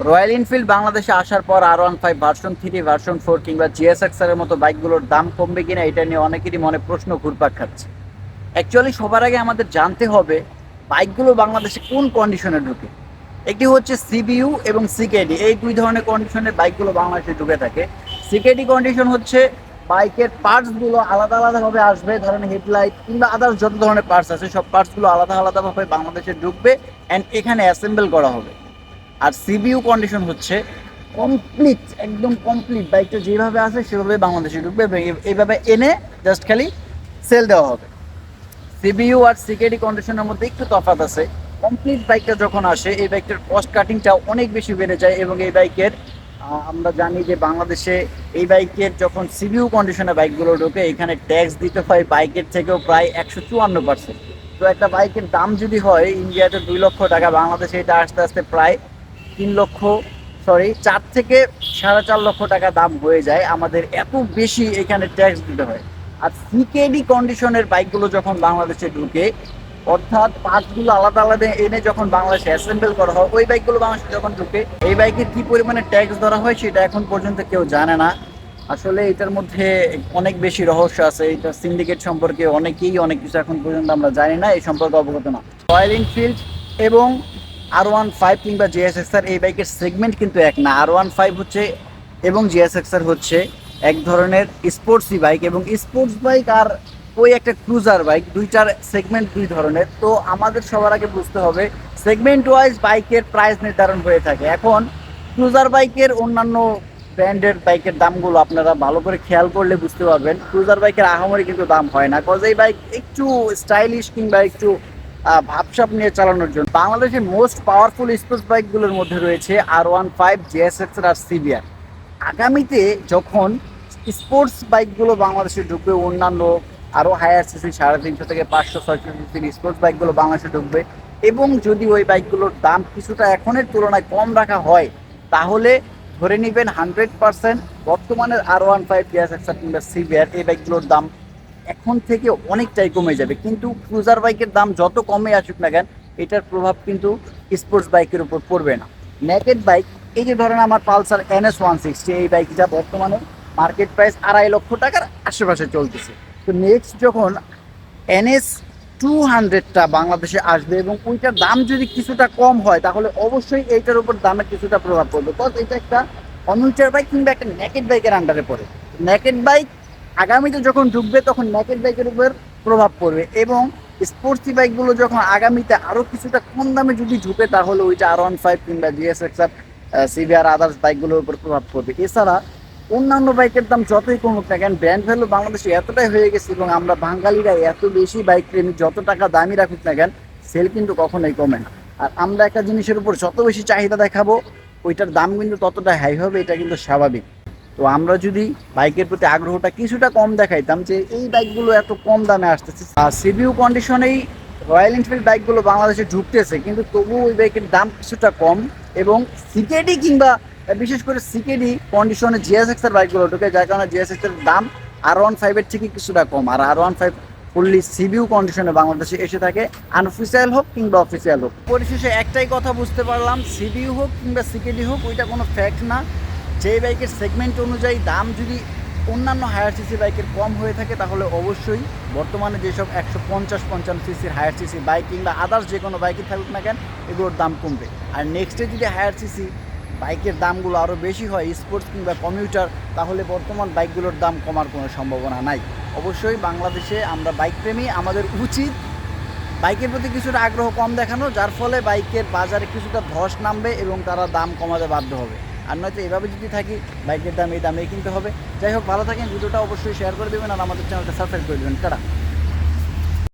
Royal Enfield বাংলাদেশে আসার পর R15 ভার্সন 3, ভার্সন 4 কিংবা gsxR এর মতো বাইকগুলোর দাম কমবে কিনা এটা নিয়ে অনেকেরই মনে প্রশ্ন ঘুরপাক খাচ্ছে। অ্যাকচুয়ালি সবার আগে আমাদের জানতে হবে বাইকগুলো বাংলাদেশে কোন কন্ডিশনে ঢুকে। একটি হচ্ছে সিবিইউ এবং সিকেডি, এই দুই ধরনের কন্ডিশনের বাইকগুলো বাংলাদেশে ঢুকে থাকে। সিকেডি কন্ডিশন হচ্ছে বাইকের পার্টসগুলো আলাদা আলাদাভাবে আসবে, ধরেন হেডলাইট কিংবা আদার্স যত ধরনের পার্টস আছে সব পার্টসগুলো আলাদা আলাদাভাবে বাংলাদেশে ঢুকবে অ্যান্ড এখানে অ্যাসেম্বল করা হবে। আর সিবিইউ কন্ডিশন হচ্ছে কমপ্লিট, একদম কমপ্লিট বাইকটা যেভাবে আছে সেভাবে বাংলাদেশে ঢুকবে এবং এইভাবে এনে জাস্ট খালি সেল দেওয়া হবে। সিবিইউ আর সিকেডি কন্ডিশনের মধ্যে একটু তফাৎ আছে। কমপ্লিট বাইকটা যখন আসে এই বাইকটার কস্ট কাটিংটা অনেক বেশি বেড়ে যায় এবং এই বাইকের আমরা জানি যে বাংলাদেশে এই বাইকের যখন সিবিইউ কন্ডিশনে বাইকগুলো ঢোকে এখানে ট্যাক্স দিতে হয় বাইকের থেকেও প্রায় 154%। তো একটা বাইকের দাম যদি হয় ইন্ডিয়াতে 2 লক্ষ টাকা, বাংলাদেশে এটা আস্তে আস্তে প্রায় 3 লক্ষ, সরি 4 থেকে 4.5 লক্ষ টাকা দাম হয়ে যায়। আমাদের এত বেশি এখানে ট্যাক্স দিতে হয়। আর সিকেডি কন্ডিশনের বাইকগুলো যখন বাংলাদেশে ঢুকে, অর্থাৎ পার্টসগুলো আলাদা আলাদা এনে যখন বাংলাদেশে অ্যাসেম্বল করা হয়, ওই বাইকগুলো বাংলাদেশে যখন ঢুকে এই বাইকের কি পরিমাণে ট্যাক্স ধরা হয় সেটা এখন পর্যন্ত কেউ জানে না। আসলে এটার মধ্যে অনেক বেশি রহস্য আছে। এটা সিন্ডিকেট সম্পর্কে অনেকেই অনেক কিছু এখন পর্যন্ত আমরা জানি না, এই সম্পর্কে অবগত না। রয়্যাল এনফিল্ড এবং R15 কিংবা gsxR এই বাইকের সেগমেন্ট কিন্তু এক না। R15 হচ্ছে এবং gsxR হচ্ছে এক ধরনের স্পোর্টসি বাইক, এবং স্পোর্টস বাইক আর ওই একটা ক্রুজার বাইক, দুইটার সেগমেন্ট দুই ধরনের। তো আমাদের সবার আগে বুঝতে হবে সেগমেন্ট ওয়াইজ বাইকের প্রাইস নির্ধারণ হয়ে থাকে। এখন ক্রুজার বাইকের অন্যান্য ব্র্যান্ডের বাইকের দামগুলো আপনারা ভালো করে খেয়াল করলে বুঝতে পারবেন ক্রুজার বাইকের আহামরি কিন্তু দাম হয় না, কজ এই বাইক একটু স্টাইলিশ কিংবা একটু ভাবসাব নিয়ে চালানোর জন্য। বাংলাদেশের মোস্ট পাওয়ারফুল স্পোর্টস বাইকগুলোর মধ্যে রয়েছে R15, gsxR আর সিবিআর। আগামীতে যখন স্পোর্টস বাইকগুলো বাংলাদেশে ঢুকবে, অন্যান্য আরও হায়ার সিসি 350 থেকে 500-600 সিসির স্পোর্টস বাইকগুলো বাংলাদেশে ঢুকবে এবং যদি ওই বাইকগুলোর দাম কিছুটা এখনের তুলনায় কম রাখা হয় তাহলে ধরে নেবেন 100% বর্তমানের R15, gsxR কিংবা সিবিআর এই বাইকগুলোর দাম এখন থেকে অনেকটাই কমে যাবে। কিন্তু ক্রুজার বাইকের দাম যত কমে আসুক না কেন এটার প্রভাব কিন্তু স্পোর্টস বাইকের উপর পড়বে না। নেকেড বাইক, এই যে ধরেন আমার পালসার NS160, এই বাইকটা বর্তমানে মার্কেট প্রাইস 2.5 লক্ষ টাকার আশেপাশে চলতেছে। তো নেক্সট যখন NS200টা বাংলাদেশে আসবে এবং ওইটার দাম যদি কিছুটা কম হয় তাহলে অবশ্যই এইটার উপর দামের কিছুটা প্রভাব পড়বে, বিকজ এটা একটা অনউইচার বাইক কিংবা একটা নেকেড বাইকের আন্ডারে পড়ে। নেকেড বাইক আগামীতে যখন ঢুকবে তখন নেকেড বাইকের উপর প্রভাব পড়বে এবং স্পোর্টসি বাইকগুলো যখন আগামীতে আরও কিছুটা কম দামে যদি ঢুকে তাহলে ওইটা R15 কিংবা gsxR, সিবিআর আদার্স বাইকগুলোর উপর প্রভাব পড়বে। এছাড়া অন্যান্য বাইকের দাম যতই কমুক না কেন ব্র্যান্ড ভ্যালু বাংলাদেশে এতটাই হয়ে গেছে এবং আমরা বাঙালিরা এত বেশি বাইক প্রেমী, যত টাকা দামি রাখুক না কেন সেল কিন্তু কখনোই কমে না। আর আমরা একটা জিনিসের উপর যত বেশি চাহিদা দেখাবো ওইটার দাম কিন্তু ততটা হাই হবে, এটা কিন্তু স্বাভাবিক। তো আমরা যদি বাইকের প্রতি আগ্রহটা কিছুটা কম দেখাইতাম যে এই বাইকগুলো এত কম দামে আসতেছে, সিবিইউ কন্ডিশনেই রয়্যাল এনফিল্ড বাইকগুলো বাংলাদেশে ঢুকতেছে কিন্তু তবুও ওই বাইকের দাম কিছুটা কম এবং সিকেডি কিংবা বিশেষ করে সিকেডি কন্ডিশনে gsxR বাইকগুলো ঢুকে, যার কারণে gsxR দাম R15 থেকে কিছুটা কম। আর R15 ফুললি সিবিইউ কন্ডিশনে বাংলাদেশে এসে থাকে, আনঅফিসিয়াল হোক কিংবা অফিসিয়াল হোক। পরিশেষে একটাই কথা বুঝতে পারলাম, সিবিইউ হোক কিংবা সিকেডি হোক ওইটা কোনো ফ্যাক্ট না। যে বাইকের সেগমেন্ট অনুযায়ী দাম যদি অন্যান্য হায়ার সিসি বাইকের কম হয়ে থাকে তাহলে অবশ্যই বর্তমানে যেসব 150-55 সিসির হায়ার সিসি বাইক কিংবা আদার্স যে কোনো বাইকই থাকুক না কেন এগুলোর দাম কমবে। আর নেক্সটে যদি হায়ার সিসি বাইকের দামগুলো আরও বেশি হয় স্পোর্টস কিংবা কমিউটার, তাহলে বর্তমান বাইকগুলোর দাম কমার কোনো সম্ভাবনা নাই। অবশ্যই বাংলাদেশে আমরা বাইক প্রেমী, আমাদের উচিত বাইকের প্রতি কিছুটা আগ্রহ কম দেখানো, যার ফলে বাইকের বাজারে কিছুটা ধস নামবে এবং তারা দাম কমাতে বাধ্য হবে। আর নয়তো এভাবে যদি থাকি বাইকের দাম এই দামেই কিনতে হবে। যাই হোক, ভালো থাকেন, ভিডিওটা অবশ্যই শেয়ার করে দেবেন আর আমাদের চ্যানেলটা সাবস্ক্রাইব করে দেবেন। টাটা।